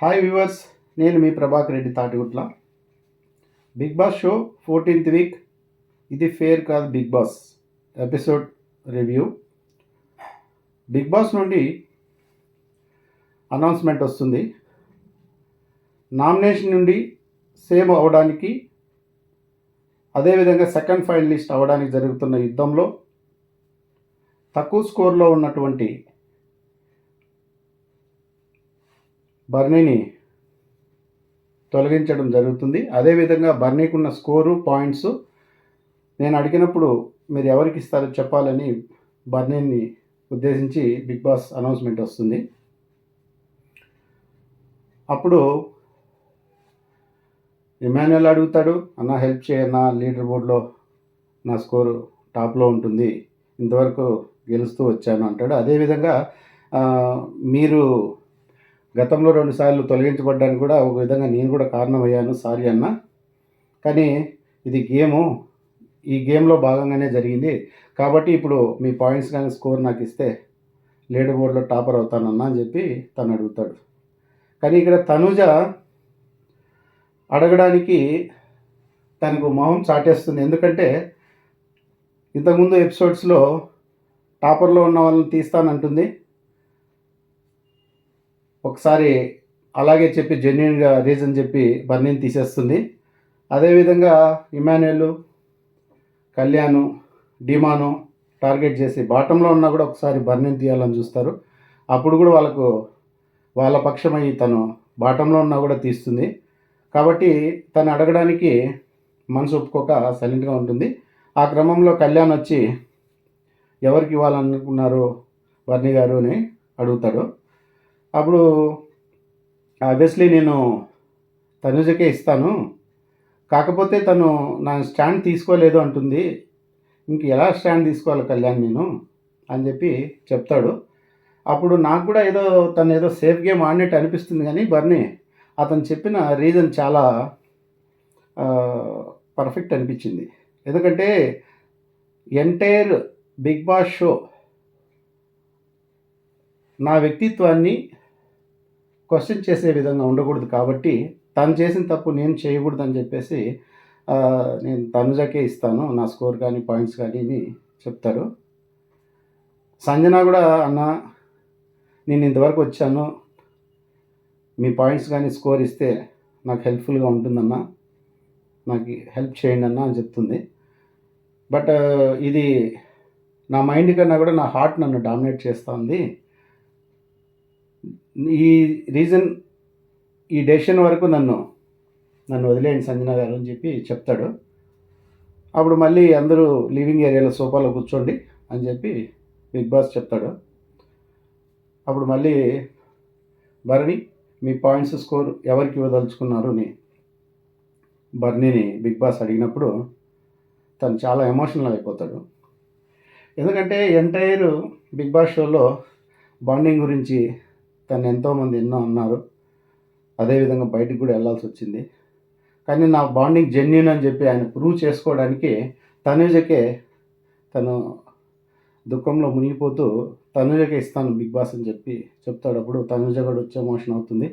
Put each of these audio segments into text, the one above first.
Hi viewers, నేను మీ Prabhakar Reddy Tatigutla. Bigg Boss show 14th week ఇది ఫేర్ కాదు Bigg Boss episode review. Bigg Boss నుండి అనౌన్స్మెంట్ వస్తుంది. నామినేషన్ నుండి సేమ్ అవ్వడానికి, అదేవిధంగా సెకండ్ ఫైనలిస్ట్ అవ్వడానికి జరుగుతున్న యుద్ధంలో తక్కువ స్కోర్లో ఉన్నటువంటి బర్నీని తొలగించడం జరుగుతుంది. అదేవిధంగా బర్నీకి ఉన్న స్కోరు పాయింట్స్ నేను అడిగినప్పుడు మీరు ఎవరికి ఇస్తారో చెప్పాలని బర్నీని ఉద్దేశించి బిగ్ బాస్ అనౌన్స్మెంట్ వస్తుంది. అప్పుడు ఇమాన్యుయల్ అడుగుతాడు, అన్న హెల్ప్ చేయన్నా, లీడర్ బోర్డులో నా స్కోరు టాప్లో ఉంటుంది, ఇంతవరకు గెలుస్తూ వచ్చాను అంటాడు. అదేవిధంగా మీరు గతంలో 2 సార్లు తొలగించబడ్డానికి కూడా ఒక విధంగా నేను కూడా కారణమయ్యాను, సారీ అన్న, కానీ ఇది ఈ గేమ్లో భాగంగానే జరిగింది, కాబట్టి ఇప్పుడు మీ పాయింట్స్ కానీ స్కోర్ నాకు ఇస్తే లీడర్ బోర్డులో టాపర్ అవుతానన్నా అని చెప్పి తను అడుగుతాడు. కానీ ఇక్కడ తనుజ అడగడానికి తనకు మొహం చాటేస్తుంది. ఎందుకంటే ఇంతకుముందు ఎపిసోడ్స్లో టాపర్లో ఉన్న వాళ్ళని తీస్తానంటుంది, ఒకసారి అలాగే చెప్పి జెన్యున్గా రీజన్ చెప్పి బర్నీని తీసేస్తుంది. అదేవిధంగా ఇమాన్యుయల్, కళ్యాణ్, డిమాను టార్గెట్ చేసి బాటంలో ఉన్నా కూడా ఒకసారి బర్నీని తీయాలని చూస్తారు. అప్పుడు కూడా వాళ్ళ పక్షమై తను బాటంలో ఉన్నా కూడా తీస్తుంది. కాబట్టి తను అడగడానికి మనసు ఒప్పుకోక సైలెంట్గా ఉంటుంది. ఆ క్రమంలో కళ్యాణ్ వచ్చి ఎవరికి ఇవ్వాలనుకున్నారు బర్నీ గారు అని అడుగుతాడు. అప్పుడు ఆబ్వియస్లీ నేను తనుజకే ఇస్తాను, కాకపోతే తను నా స్టాండ్ తీసుకోలేదు అంటుంది, ఇంక ఎలా స్టాండ్ తీసుకోవాలి కళ్యాణ్ నేను అని చెప్పి చెప్తాడు. అప్పుడు నాకు కూడా తను ఏదో సేఫ్ గేమ్ ఆడినట్టు అనిపిస్తుంది. కానీ బర్నీ అతను చెప్పిన రీజన్ చాలా పర్ఫెక్ట్ అనిపించింది. ఎందుకంటే ఎంటైర్ బిగ్ బాస్ షో నా వ్యక్తిత్వాన్ని క్వశ్చన్ చేసే విధంగా ఉండకూడదు, కాబట్టి తను చేసిన తప్పు నేను చేయకూడదు అని చెప్పేసి నేను తనుజకే ఇస్తాను నా స్కోర్ కానీ పాయింట్స్ కానీ అని చెప్తారు. సంజన కూడా, అన్న నేను ఇంతవరకు వచ్చాను, మీ పాయింట్స్ కానీ స్కోర్ ఇస్తే నాకు హెల్ప్ఫుల్గా ఉంటుందన్న, నాకు హెల్ప్ చేయండి అన్న అని చెప్తుంది. బట్ ఇది నా మైండ్ కన్నా కూడా నా హార్ట్ నన్ను డామినేట్ చేస్తుంది, ఈ డెసిషన్ వరకు నన్ను వదిలేయండి సంజన గారు అని చెప్పి చెప్తాడు. అప్పుడు మళ్ళీ అందరూ లివింగ్ ఏరియాలో సోఫాలో కూర్చోండి అని చెప్పి బిగ్ బాస్ చెప్తాడు. అప్పుడు మళ్ళీ బర్నీ మీ పాయింట్స్ స్కోర్ ఎవరికి ఇవ్వదలుచుకున్నారు అని బర్నీని బిగ్ బాస్ అడిగినప్పుడు తను చాలా ఎమోషనల్ అయిపోతాడు. ఎందుకంటే ఎంటైర్ బిగ్ బాస్ షోలో బాండింగ్ గురించి తను ఎంతోమంది ఎన్నో అన్నారు, అదేవిధంగా బయటికి కూడా వెళ్ళాల్సి వచ్చింది. కానీ నా బాండింగ్ జెన్యూన్ అని చెప్పి ఆయన ప్రూవ్ చేసుకోవడానికి తనుజకే తను దుఃఖంలో మునిగిపోతూ తనుజకే ఇస్తాను బిగ్ బాస్ అని చెప్పి చెప్తాడు. అప్పుడు తనుజ కూడా వచ్చి ఎమోషన్ అవుతుంది.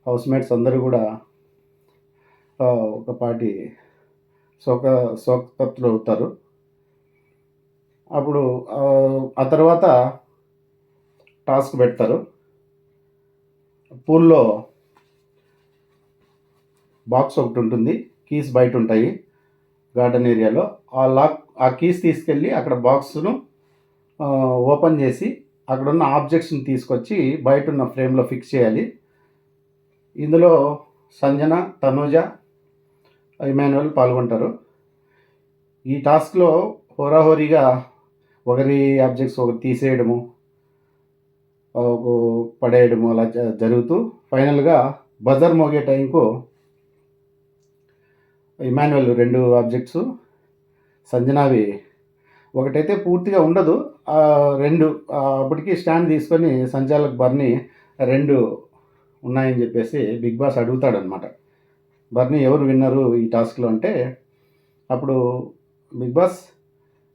హౌస్ మేట్స్ అందరూ కూడా ఒకపాటి శోకతత్తులు అవుతారు. అప్పుడు ఆ తర్వాత టాస్క్ పెడతారు. పూల్లో బాక్స్ ఒకటి ఉంటుంది, కీస్ బయట ఉంటాయి గార్డెన్ ఏరియాలో. ఆ కీస్ తీసుకెళ్ళి అక్కడ బాక్స్ను ఓపెన్ చేసి అక్కడ ఉన్న ఆబ్జెక్ట్స్ని తీసుకొచ్చి బయట ఉన్న ఫ్రేమ్లో ఫిక్స్ చేయాలి. ఇందులో సంజన, తనుజ, ఇమాన్యుయల్ పాల్గొంటారు. ఈ టాస్క్లో హోరాహోరీగా ఒకరి ఆబ్జెక్ట్స్ ఒకరు తీసేయడము, పడేయడము అలా జరుగుతూ ఫైనల్గా బజర్ మోగే టైంకు ఇమాన్యుయల్ 2 ఆబ్జెక్ట్స్, సంజనావి ఒకటైతే పూర్తిగా ఉండదు, 2 అప్పటికి స్టాండ్ తీసుకొని సంచాలక్ బర్నీ 2 ఉన్నాయని చెప్పేసి బిగ్ బాస్ అడుగుతాడనమాట. బర్నీ ఎవరు విన్నరు ఈ టాస్క్లో అంటే, అప్పుడు Bigg Boss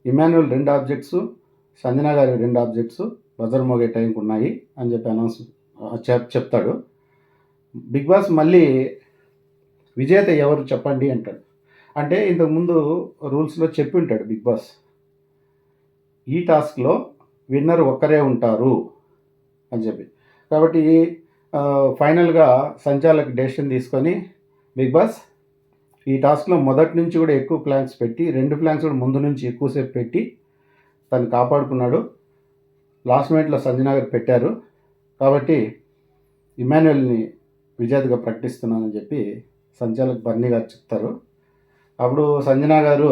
Emmanuel 2 objects, Sanjana గారి 2 ఆబ్జెక్ట్స్ బజర్ మోగే టైంకి ఉన్నాయి అని చెప్పి చెప్తాడు. బిగ్ బాస్ మళ్ళీ విజేత ఎవరు చెప్పండి అంటాడు. అంటే ఇంతకుముందు రూల్స్‌లో చెప్పి ఉంటాడు బిగ్ బాస్. ఈ టాస్క్‌లో విన్నర్ ఒక్కరే ఉంటారు అని చెప్పి. కాబట్టి ఫైనల్‌గా సంచాలక్ డెసిషన్ తీసుకొని బిగ్ బాస్ ఈ టాస్క్‌లో మొదటి నుంచి కూడా ఎక్కువ ప్లాన్స్ పెట్టి 2 ప్లాన్స్ కూడా ముందు నుంచి ఎక్కువసేపు పెట్టి తను కాపాడుకున్నాడు. లాస్ట్ మినిట్‌లో సంజన గారు పెట్టారు. కాబట్టి ఇమాన్యుయల్‌ని విజేతగా ప్రకటిస్తున్నానని చెప్పి సంచాలక్ బర్నీ గారు చెప్తారు. అప్పుడు సంజన గారు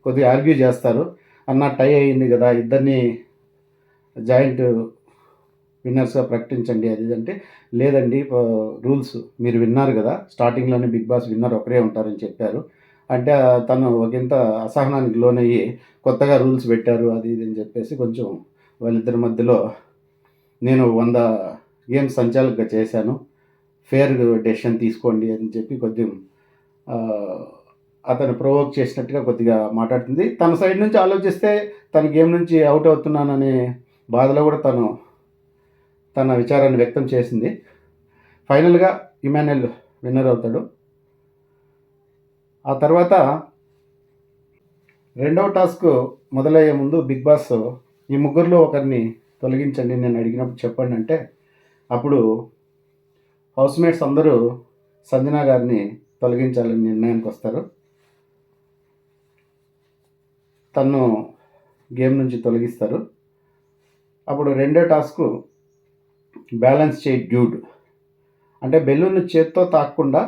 కొద్దిగా ఆర్గ్యూ చేస్తారు. అన్న టై అయింది కదా, ఇద్దరిని జాయింట్ విన్నర్స్గా ప్రకటించండి అది ఇది అంటే, లేదండి రూల్స్ మీరు విన్నారు కదా, స్టార్టింగ్లోనే బిగ్ బాస్ విన్నర్ ఒకరే ఉంటారని చెప్పారు. అంటే తను ఒకంత అసహనానికి లోనయ్యి కొత్తగా రూల్స్ పెట్టారు అది ఇది అని చెప్పేసి కొంచెం వాళ్ళిద్దరి మధ్యలో నేను 100 గేమ్స్ సంచాలకుగా చేశాను, ఫేర్ డెసిషన్ తీసుకోండి అని చెప్పి కొద్దిగా అతను ప్రొవోక్ చేసినట్టుగా కొద్దిగా మాట్లాడుతుంది. తన సైడ్ నుంచి ఆలోచిస్తే తన గేమ్ నుంచి అవుట్ అవుతున్నాననే బాధలో కూడా తను తన విచారాన్ని వ్యక్తం చేసింది. ఫైనల్గా ఇమాన్యుయల్ విన్నర్ అవుతాడు. ఆ తర్వాత రెండవ టాస్క్ మొదలయ్యే ముందు బిగ్ బాస్ ఈ ముగ్గురులో ఒకరిని తొలగించండి నేను అడిగినప్పుడు చెప్పండి అంటే, అప్పుడు హౌస్మేట్స్ అందరూ సంజన గారిని తొలగించాలని నిర్ణయానికి వస్తారు. తను గేమ్ నుంచి తొలగిస్తారు. అప్పుడు రెండో టాస్క్ బ్యాలెన్స్ చేయి డ్యూడ్, అంటే బెలూన్ చేత్తో తాకకుండా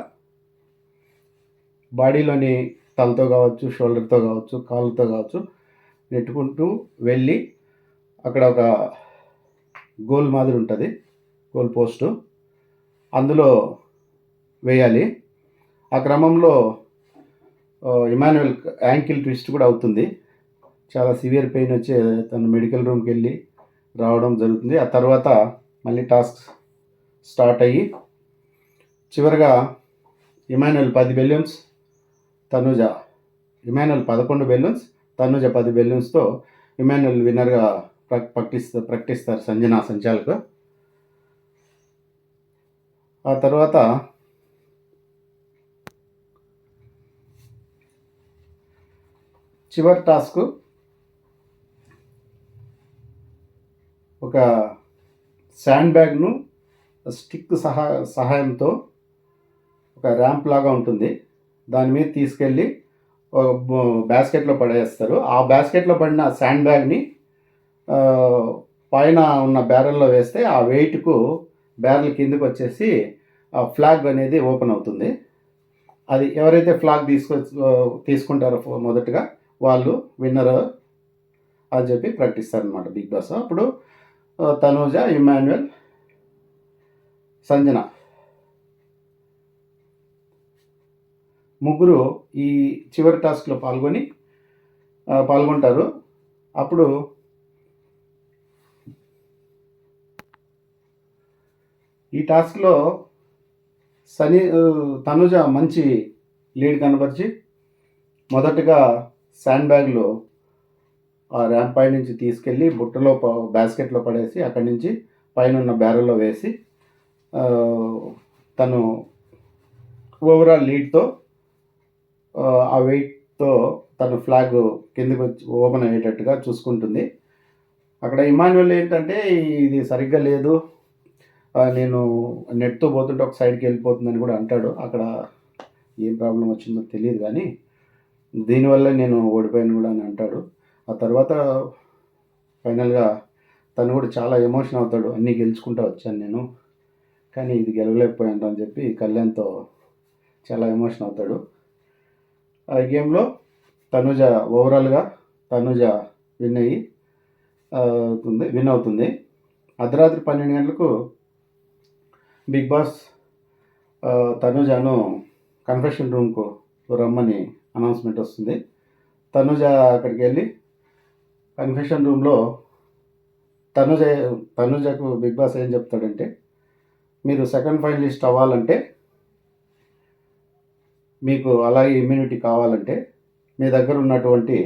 బాడీలోని తలతో కావచ్చు, షోల్డర్తో కావచ్చు, కాళ్ళతో కావచ్చు నెట్టుకుంటూ వెళ్ళి అక్కడ ఒక గోల్ మాదిరి ఉంటుంది, గోల్ పోస్టు, అందులో వేయాలి. ఆ క్రమంలో ఇమాన్యుయల్ యాంకిల్ ట్విస్ట్ కూడా అవుతుంది. చాలా సివియర్ పెయిన్ వచ్చి తను మెడికల్ రూమ్కి వెళ్ళి రావడం జరుగుతుంది. ఆ తర్వాత మళ్ళీ టాస్క్ స్టార్ట్ అయ్యి చివరిగా ఇమాన్యుయల్ 10 బెలూన్స్, తనుజ ఇమాన్యుయల్ 11 బెలూన్స్, తనుజ 10 బెలూన్స్తో ఇమాన్యుయల్ విన్నర్గా ప్రకటిస్తారు సంజన సంచాలకు. ఆ తర్వాత చివరి టాస్క్ ఒక శాండ్ బ్యాగ్ను స్టిక్ సహాయంతో ఒక ర్యాంప్ లాగా ఉంటుంది, దాని మీద తీసుకెళ్ళి బాస్కెట్లో పడేస్తారు. ఆ బాస్కెట్లో పడిన శాండ్ బ్యాగ్ని పైన ఉన్న బ్యారెల్లో వేస్తే ఆ వెయిట్కు బ్యారెల్ కిందకు వచ్చేసి ఆ ఫ్లాగ్ అనేది ఓపెన్ అవుతుంది. అది ఎవరైతే ఫ్లాగ్ తీసుకుంటారో మొదటగా వాళ్ళు విన్నర్ అని చెప్పి ప్రకటిస్తారనమాట బిగ్ బాస్. అప్పుడు తనూజ, ఇమాన్యుయల్, సంజన ముగ్గురు ఈ చివరి టాస్క్లో పాల్గొంటారు. అప్పుడు ఈ టాస్క్లో తనుజ మంచి లీడ్ కనబరిచి మొదటగా శాండ్ బ్యాగ్లో ఆ ర్యాంప్ పై నుంచి తీసుకెళ్ళి బుట్టలో బాస్కెట్లో పడేసి అక్కడి నుంచి పైన ఉన్న బ్యారెల్లో వేసి తను ఓవరాల్ లీడ్తో ఆ వెయిట్తో తను ఫ్లాగ్ కిందకి వచ్చి ఓపెన్ అయ్యేటట్టుగా చూసుకుంటుంది. అక్కడ ఇమాన్యుయల్ ఏంటంటే ఇది సరిగ్గా లేదు, నేను నెట్తో పోతుంటే ఒక సైడ్కి వెళ్ళిపోతుందని కూడా అంటాడు. అక్కడ ఏం ప్రాబ్లం వచ్చిందో తెలియదు కానీ దీనివల్ల నేను ఓడిపోయాను కూడా అని అంటాడు. ఆ తర్వాత ఫైనల్గా తను కూడా చాలా ఎమోషన్ అవుతాడు, అన్నీ గెలుచుకుంటూ వచ్చాను నేను, కానీ ఇది గెలవలేకపోయాను అని చెప్పి కళ్యాణ్తో చాలా ఎమోషన్ అవుతాడు. ఆ గేమ్లో ఓవరాల్గా తనుజ విన్ అవుతుంది. అర్ధరాత్రి 12 గంటలకు బిగ్ బాస్ తనుజను కన్ఫెషన్ రూమ్కు రమ్మని అనౌన్స్మెంట్ వస్తుంది. తనుజ అక్కడికి వెళ్ళి కన్ఫెషన్ రూమ్లో తనుజకు బిగ్ బాస్ ఏం చెప్తాడంటే, మీరు సెకండ్ ఫైనలిస్ట్ అవ్వాలంటే, మీకు అలాగే ఇమ్యూనిటీ కావాలంటే మీ దగ్గర ఉన్నటువంటి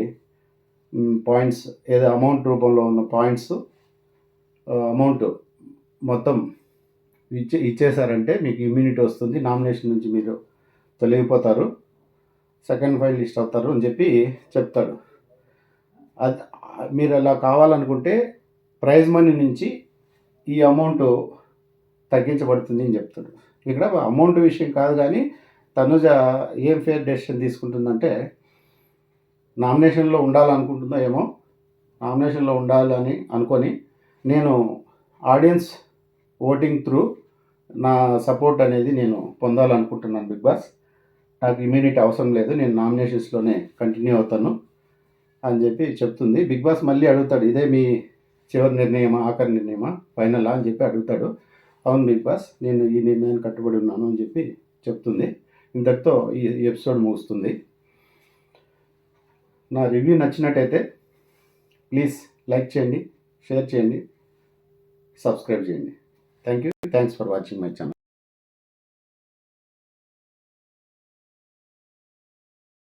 పాయింట్స్ ఏదో అమౌంట్ రూపంలో ఉన్న పాయింట్స్ అమౌంట్ మొత్తం ఇచ్చేసారంటే మీకు ఇమ్యూనిటీ వస్తుంది, నామినేషన్ నుంచి మీరు తొలగిపోతారు, సెకండ్ ఫైల్ లిస్ట్ అవుతారు అని చెప్పి చెప్తాడు. అది మీరు అలా కావాలనుకుంటే ప్రైజ్ మనీ నుంచి ఈ అమౌంట్ తగ్గించబడుతుంది అని చెప్తాడు. ఇక్కడ అమౌంట్ విషయం కాదు, కానీ తనుజ ఏం ఫేర్ డెసిషన్ తీసుకుంటుందంటే, నామినేషన్లో ఉండాలనుకుంటుందో ఏమో, నామినేషన్లో ఉండాలని అనుకొని నేను ఆడియన్స్ ఓటింగ్ త్రూ నా సపోర్ట్ అనేది నేను పొందాలనుకుంటున్నాను బిగ్ బాస్, నాకు ఇమ్యూనిటీ అవసరం లేదు, నేను నామినేషన్స్లోనే కంటిన్యూ అవుతాను అని చెప్పి చెప్తుంది. బిగ్ బాస్ మళ్ళీ అడుగుతాడు, ఇదే మీ చివరి నిర్ణయమా, ఆఖరి నిర్ణయమా, ఫైనలా అని చెప్పి అడుగుతాడు. అవును బిగ్ బాస్, నేను ఈ నిర్ణయాన్ని కట్టుబడి ఉన్నాను అని చెప్పి చెప్తుంది. ఇంతటితో ఈ ఎపిసోడ్ ముగుస్తుంది. నా రివ్యూ నచ్చినట్టయితే ప్లీజ్ లైక్ చేయండి, షేర్ చేయండి, సబ్స్క్రైబ్ చేయండి. Thanks for watching my channel.